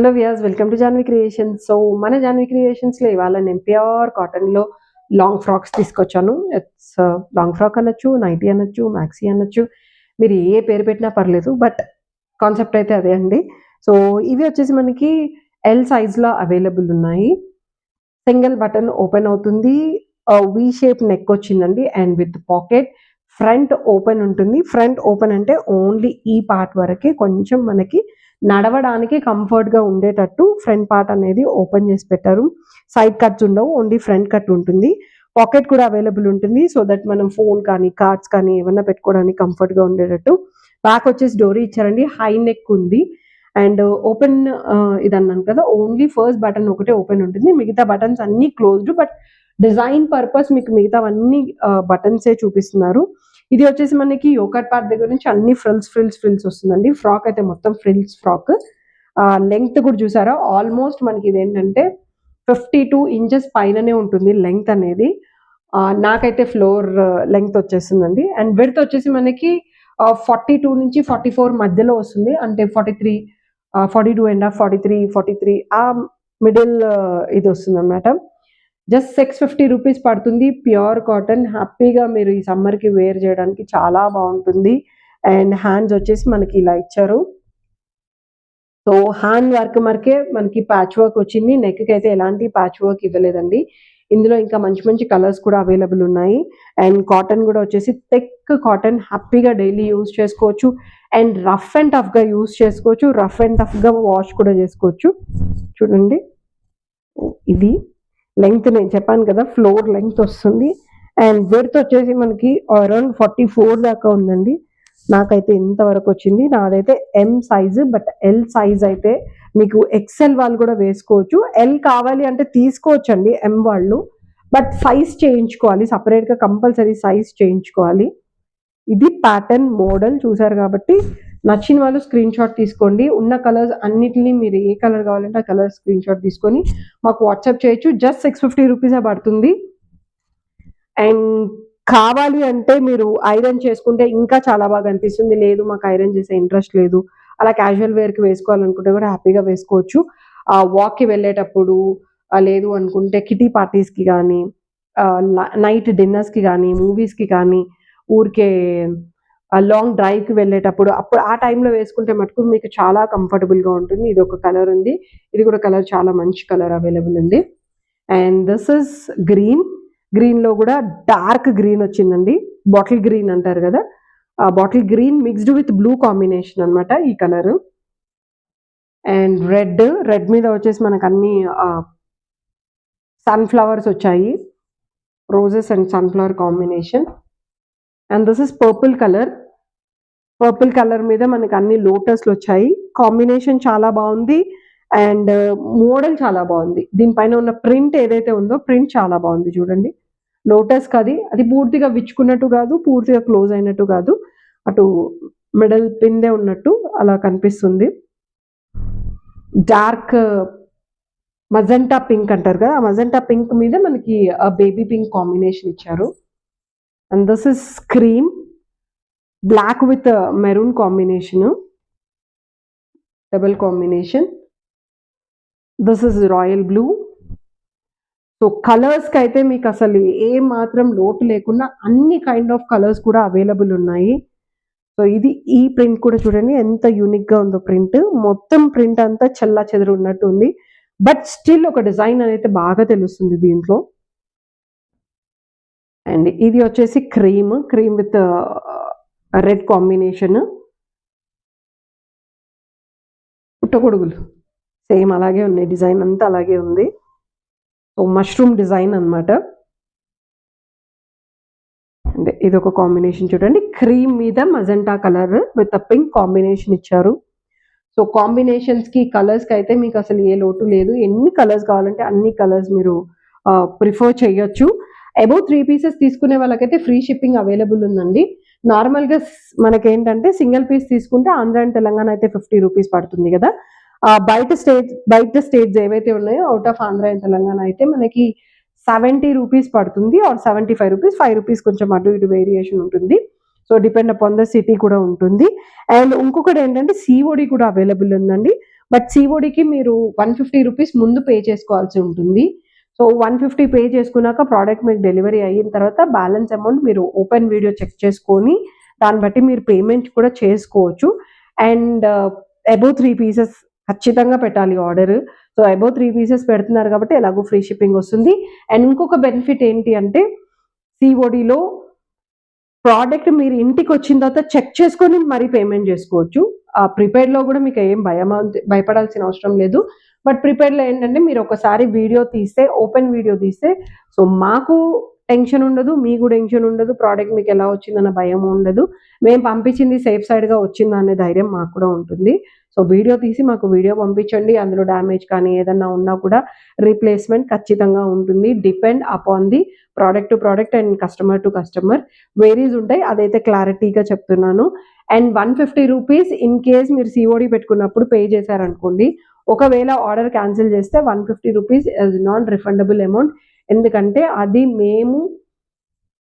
Hello viewers, welcome to Janvi creations. So మన జాన్వి క్రియేషన్స్లో ఇవాళ నేను ప్యూర్ కాటన్లో లాంగ్ ఫ్రాక్స్ తీసుకొచ్చాను. ఇట్స్ లాంగ్ ఫ్రాక్ అనొచ్చు, నైటీ అనొచ్చు, మ్యాక్సీ అనొచ్చు, మీరు ఏ పేరు పెట్టినా పర్లేదు, బట్ కాన్సెప్ట్ అయితే అదే అండి. సో ఇవి వచ్చేసి మనకి ఎల్ సైజ్లో అవైలబుల్ ఉన్నాయి. సింగిల్ బటన్ ఓపెన్ అవుతుంది, వి షేప్ నెక్ వచ్చిందండి and with pocket. Front open ఉంటుంది. ఫ్రంట్ ఓపెన్ అంటే ఓన్లీ ఈ పార్ట్ వరకే కొంచెం మనకి నడవడానికి కంఫర్ట్‌గా ఉండేటట్టు ఫ్రంట్ పార్ట్ అనేది ఓపెన్ చేసి పెట్టారు. సైడ్ కట్స్ ఉండవు, ఓన్లీ ఫ్రంట్ కట్ ఉంటుంది. పాకెట్ కూడా అవైలబుల్ ఉంటుంది. సో దట్ మనం ఫోన్ కానీ, కార్డ్స్ కానీ ఏమన్నా పెట్టుకోవడానికి కంఫర్ట్‌గా ఉండేటట్టు. బ్యాక్ వచ్చేసి డోరీ ఇచ్చారండి. హై నెక్ ఉంది అండ్ ఓపెన్ ఇదన్నాను కదా, ఓన్లీ ఫస్ట్ బటన్ ఒకటే ఓపెన్ ఉంటుంది. మిగతా బటన్స్ అన్నీ క్లోజ్డ్. బట్ డిజైన్ పర్పస్ మీకు మిగతావన్నీ బటన్సే చూపిస్తున్నారు. ఇది వచ్చేసి మనకి యోకట్ పార్ట్ దగ్గర నుంచి అన్ని ఫ్రిల్స్ వస్తుందండి. ఫ్రాక్ అయితే మొత్తం ఫ్రిల్స్ ఫ్రాక్. లెంగ్త్ కూడా చూసారా, ఆల్మోస్ట్ మనకి ఇదేంటంటే 52 ఇంచెస్ పైననే ఉంటుంది లెంగ్త్ అనేది. నాకైతే ఫ్లోర్ లెంగ్త్ వచ్చేస్తుందండి. అండ్ విడ్త్ వచ్చేసి మనకి 42 నుంచి 44 మధ్యలో వస్తుంది. అంటే 43, 42.5, 43 ఆ మిడిల్ ఇది వస్తుంది అనమాట. జస్ట్ 650 రూపీస్ పడుతుంది. ప్యూర్ కాటన్, హ్యాపీగా మీరు ఈ సమ్మర్కి వేర్ చేయడానికి చాలా బాగుంటుంది. అండ్ హ్యాండ్స్ వచ్చేసి మనకి ఇలా ఇచ్చారు. సో హ్యాండ్ వర్క్ మనకి ప్యాచ్ వర్క్ వచ్చింది. నెక్కి అయితే ఎలాంటి ప్యాచ్ వర్క్ ఇవ్వలేదండి. ఇందులో ఇంకా మంచి మంచి కలర్స్ కూడా అవైలబుల్ ఉన్నాయి. అండ్ కాటన్ కూడా వచ్చేసి థిక్ కాటన్, హ్యాపీగా డైలీ యూజ్ చేసుకోవచ్చు. అండ్ రఫ్ అండ్ టఫ్గా యూజ్ చేసుకోవచ్చు. రఫ్ అండ్ టఫ్గా వాష్ కూడా చేసుకోవచ్చు. చూడండి, ఇది లెంగ్త్ నేను చెప్పాను కదా, ఫ్లోర్ లెంగ్త్ వస్తుంది. అండ్ విడ్త్ వచ్చేసి మనకి అరౌండ్ 44 దాకా ఉందండి. నాకైతే ఇంతవరకు వచ్చింది. నాదైతే M size, but L size అయితే మీకు ఎక్సెల్ వాళ్ళు కూడా వేసుకోవచ్చు. ఎల్ కావాలి అంటే తీసుకోవచ్చండి ఎం వాళ్ళు, బట్ సైజ్ చేయించుకోవాలి సపరేట్గా, కంపల్సరీ సైజ్ చేయించుకోవాలి. ఇది ప్యాటర్న్ మోడల్ చూసారు కాబట్టి నచ్చిన వాళ్ళు స్క్రీన్ షాట్ తీసుకోండి. ఉన్న కలర్స్ అన్నిటిని మీరు ఏ కలర్ కావాలంటే ఆ కలర్ స్క్రీన్ షాట్ తీసుకొని మాకు వాట్సాప్ చేయొచ్చు. జస్ట్ 650 రూపీసే పడుతుంది. అండ్ కావాలి అంటే మీరు ఐరన్ చేసుకుంటే ఇంకా చాలా బాగా అనిపిస్తుంది. లేదు మాకు ఐరన్ చేసే ఇంట్రెస్ట్ లేదు, అలా క్యాజువల్ వేర్కి వేసుకోవాలనుకుంటే కూడా హ్యాపీగా వేసుకోవచ్చు. వాక్కి వెళ్ళేటప్పుడు, లేదు అనుకుంటే కిటీ పార్టీస్కి కానీ, నైట్ డిన్నర్స్కి కానీ, మూవీస్కి కానీ, ఊరికే లాంగ్ డ్రైవ్కి వెళ్ళేటప్పుడు అప్పుడు ఆ టైంలో వేసుకుంటే మటుకు మీకు చాలా కంఫర్టబుల్గా ఉంటుంది. ఇది ఒక కలర్ ఉంది. ఇది కూడా కలర్ చాలా మంచి కలర్ అవైలబుల్ ఉంది. అండ్ దిస్ ఇస్ గ్రీన్లో కూడా డార్క్ గ్రీన్ వచ్చిందండి. బాటిల్ గ్రీన్ అంటారు కదా, ఆ bottle green mixed with blue combination అనమాట ఈ కలర్. అండ్ రెడ్ మీద వచ్చేసి మనకు అన్ని సన్ఫ్లవర్స్ వచ్చాయి, roses and sunflower combination. And this is purple colour మీద మనకు అన్ని లోటస్లు వచ్చాయి. కాంబినేషన్ చాలా బాగుంది అండ్ మోడల్ చాలా బాగుంది. దీనిపైన ఉన్న ప్రింట్ ఏదైతే ఉందో ప్రింట్ చాలా బాగుంది. చూడండి, లోటస్ అది పూర్తిగా విచ్చుకున్నట్టు కాదు, పూర్తిగా క్లోజ్ అయినట్టు కాదు, అటు మిడల్ పిందే ఉన్నట్టు అలా కనిపిస్తుంది. డార్క్ మజెంటా పింక్ అంటారు కదా, ఆ మజెంటా పింక్ మీద మనకి బేబీ పింక్ కాంబినేషన్ ఇచ్చారు. And this is cream black with maroon combination, double combination. This is royal blue. So కలర్స్కి అయితే మీకు అసలు ఏ మాత్రం లోటు లేకుండా అన్ని కైండ్ ఆఫ్ కలర్స్ కూడా అవైలబుల్ ఉన్నాయి. సో ఈ ప్రింట్ కూడా చూడండి ఎంత యూనిక్గా ఉందో. మొత్తం ప్రింట్ అంతా చల్లా చెదరు ఉన్నట్టు ఉంది, బట్ స్టిల్ ఒక డిజైన్ అనేది బాగా తెలుస్తుంది దీంట్లో. అండ్ ఇది వచ్చేసి క్రీమ్ విత్ రెడ్ కాంబినేషన్. పుట్టగొడుగులు సేమ్ అలాగే ఉన్నాయి, డిజైన్ అంతా అలాగే ఉంది. సో మష్రూమ్ డిజైన్ అనమాట. ఇది ఒక కాంబినేషన్ చూడండి, క్రీమ్ మీద magenta colour with pink combination ఇచ్చారు. సో కాంబినేషన్స్కి కలర్స్కి అయితే మీకు అసలు ఏ లోటు లేదు. ఎన్ని కలర్స్ కావాలంటే అన్ని కలర్స్ మీరు ప్రిఫర్ చేయొచ్చు. అబౌవ్ 3 పీసెస్ తీసుకునే వాళ్ళకైతే ఫ్రీ షిప్పింగ్ అవైలబుల్ ఉందండి. నార్మల్గా మనకేంటంటే సింగిల్ పీస్ తీసుకుంటే ఆంధ్ర అండ్ తెలంగాణ అయితే 50 రూపీస్ పడుతుంది కదా. బయట స్టేట్స్ ఏవైతే ఉన్నాయో out of Andhra and Telangana అయితే మనకి 70 రూపీస్ పడుతుంది, ఆర్ 75 రూపీస్, 5 రూపీస్ కొంచెం అటు ఇటు వేరియేషన్ ఉంటుంది. So depend upon the city కూడా ఉంటుంది. అండ్ ఇంకొకటి ఏంటంటే సిఓడి కూడా అవైలబుల్ ఉందండి. బట్ సిఓడికి మీరు 150 రూపీస్ ముందు పే చేసుకోవాల్సి ఉంటుంది. సో 150 పే చేసుకున్నాక ప్రోడక్ట్ మీకు డెలివరీ అయిన తర్వాత బ్యాలెన్స్ అమౌంట్ మీరు ఓపెన్ వీడియో చెక్ చేసుకొని దాన్ని బట్టి మీరు పేమెంట్ కూడా చేసుకోవచ్చు. అండ్ అబోవ్ 3 పీసెస్ ఖచ్చితంగా పెట్టాలి ఆర్డర్. సో అబోవ్ 3 పీసెస్ పెడుతున్నారు కాబట్టి ఎలాగో ఫ్రీ షిప్పింగ్ వస్తుంది. అండ్ ఇంకొక బెనిఫిట్ ఏంటి అంటే సిఓడిలో ప్రోడక్ట్ మీరు ఇంటికి వచ్చిన తర్వాత చెక్ చేసుకొని మరీ పేమెంట్ చేసుకోవచ్చు. ప్రిపేర్డ్లో కూడా మీకు ఏం భయపడాల్సిన అవసరం లేదు. బట్ ప్రిపేర్డ్లో ఏంటంటే మీరు ఒకసారి వీడియో తీస్తే ఓపెన్ వీడియో తీస్తే సో మాకు టెన్షన్ ఉండదు, మీకు టెన్షన్ ఉండదు, ప్రోడక్ట్ మీకు ఎలా వచ్చిందన్న భయం ఉండదు. మేము పంపించింది సేఫ్ సైడ్గా వచ్చిందా అనే ధైర్యం మాకు కూడా ఉంటుంది. సో వీడియో తీసి మాకు వీడియో పంపించండి. అందులో డ్యామేజ్ కానీ ఏదన్నా ఉన్నా కూడా రీప్లేస్మెంట్ ఖచ్చితంగా ఉంటుంది. Depend upon the product to product and customer to customer varies ఉంటాయి. అదైతే క్లారిటీగా చెప్తున్నాను. అండ్ 150 రూపీస్ ఇన్ కేస్ మీరు సిఓడి పెట్టుకున్నప్పుడు పే చేశారనుకోండి, ఒకవేళ ఆర్డర్ క్యాన్సిల్ చేస్తే 150 rupees is non refundable amount. ఎందుకంటే అది మేము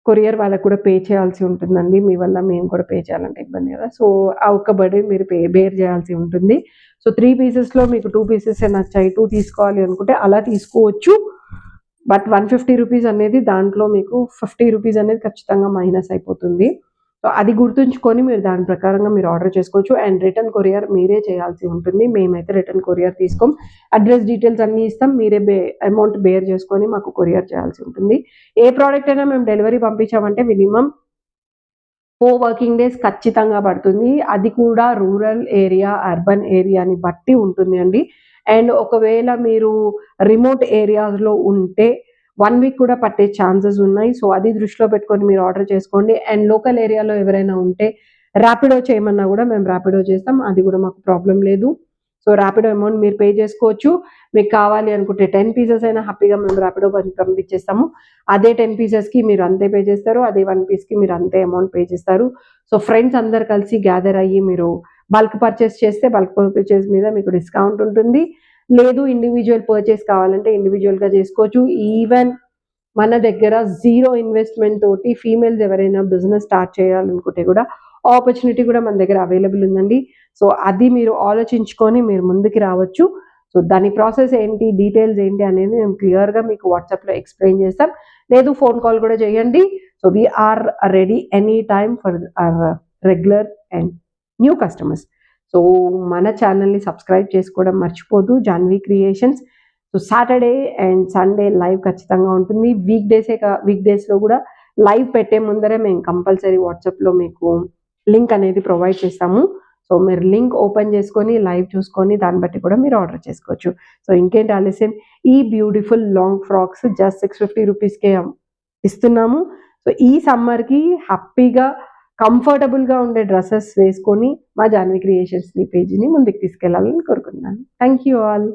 కొరియర్ వాళ్ళకి కూడా పే చేయాల్సి ఉంటుందండి. మీ వల్ల మేము కూడా పే చేయాలంటే ఇబ్బంది కదా. సో ఆ ఒక్క బర్డెన్ మీరు బేర్ చేయాల్సి ఉంటుంది. సో 3 పీసెస్లో మీకు 2 పీసెస్ నచ్చాయి, 2 తీసుకోవాలి అనుకుంటే అలా తీసుకోవచ్చు. బట్ 150 రూపీస్ అనేది దాంట్లో మీకు 50 రూపీస్ అనేది ఖచ్చితంగా మైనస్ అయిపోతుంది. సో అది గుర్తుంచుకొని మీరు దాని ప్రకారంగా మీరు ఆర్డర్ చేసుకోవచ్చు. అండ్ రిటర్న్ కొరియర్ మీరే చేయాల్సి ఉంటుంది. మేమైతే రిటర్న్ కొరియర్ తీసుకోం. అడ్రస్ డీటెయిల్స్ అన్నీ ఇస్తాం. మీరే అమౌంట్ బేర్ చేసుకొని మాకు కొరియర్ చేయాల్సి ఉంటుంది. ఏ ప్రోడక్ట్ అయినా మేము డెలివరీ పంపించామంటే మినిమం 4 వర్కింగ్ డేస్ ఖచ్చితంగా పడుతుంది. అది కూడా రూరల్ ఏరియా, అర్బన్ ఏరియాని బట్టి ఉంటుంది అండి. అండ్ ఒకవేళ మీరు రిమోట్ ఏరియాస్లో ఉంటే 1 వీక్ కూడా పట్టే ఛాన్సెస్ ఉన్నాయి. సో అది దృష్టిలో పెట్టుకొని మీరు ఆర్డర్ చేసుకోండి. అండ్ లోకల్ ఏరియాలో ఎవరైనా ఉంటే ర్యాపిడో చేయమన్నా కూడా మేము ర్యాపిడో చేస్తాం. అది కూడా మాకు ప్రాబ్లం లేదు. సో ర్యాపిడో అమౌంట్ మీరు పే చేసుకోవచ్చు. మీకు కావాలి అనుకుంటే 10 పీసెస్ అయినా హ్యాపీగా మేము ర్యాపిడో పంపించేస్తాము. అదే 10 పీసెస్కి మీరు అంతే పే చేస్తారు. అదే 1 పీస్కి మీరు అంతే అమౌంట్ పే చేస్తారు. సో ఫ్రెండ్స్ అందరు కలిసి గ్యాదర్ అయ్యి మీరు బల్క్ పర్చేస్ చేస్తే బల్క్ పర్చేస్ మీద మీకు డిస్కౌంట్ ఉంటుంది. లేదు ఇండివిజువల్ పర్చేస్ కావాలంటే ఇండివిజువల్గా చేసుకోవచ్చు. ఈవెన్ మన దగ్గర 0 ఇన్వెస్ట్మెంట్ తోటి ఫీమేల్స్ ఎవరైనా బిజినెస్ స్టార్ట్ చేయాలనుకుంటే కూడా ఆపర్చునిటీ కూడా మన దగ్గర అవైలబుల్ ఉందండి. సో అది మీరు ఆలోచించుకొని మీరు ముందుకు రావచ్చు. సో దాని ప్రాసెస్ ఏంటి, డీటెయిల్స్ ఏంటి అనేది మేము క్లియర్గా మీకు వాట్సాప్లో ఎక్స్ప్లెయిన్ చేస్తాం. లేదు ఫోన్ కాల్ కూడా చేయండి. So we're ready any time for our regular and new customers. So మన ఛానల్ని సబ్స్క్రైబ్ చేసుకోవడం మర్చిపోదు. Janhvi creations. So Saturday and Sunday live ఖచ్చితంగా ఉంటుంది. వీక్ డేస్లో కూడా లైవ్ పెట్టే ముందరే మేము కంపల్సరీ వాట్సాప్లో మీకు లింక్ అనేది ప్రొవైడ్ చేస్తాము. సో మీరు లింక్ ఓపెన్ చేసుకొని లైవ్ చూసుకొని దాన్ని బట్టి కూడా మీరు ఆర్డర్ చేసుకోవచ్చు. సో ఇంకేంటి ఆలస్యం, ఈ బ్యూటిఫుల్ లాంగ్ ఫ్రాక్స్ జస్ట్ 650 రూపీస్కే ఇస్తున్నాము. సో ఈ సమ్మర్కి హ్యాపీగా కంఫర్టబుల్గా ఉండే డ్రెస్సెస్ వేసుకొని మా జాన్వీ క్రియేషన్స్ పేజీని ముందుకు తీసుకెళ్లాలని కోరుకుంటున్నాను. Thank you all.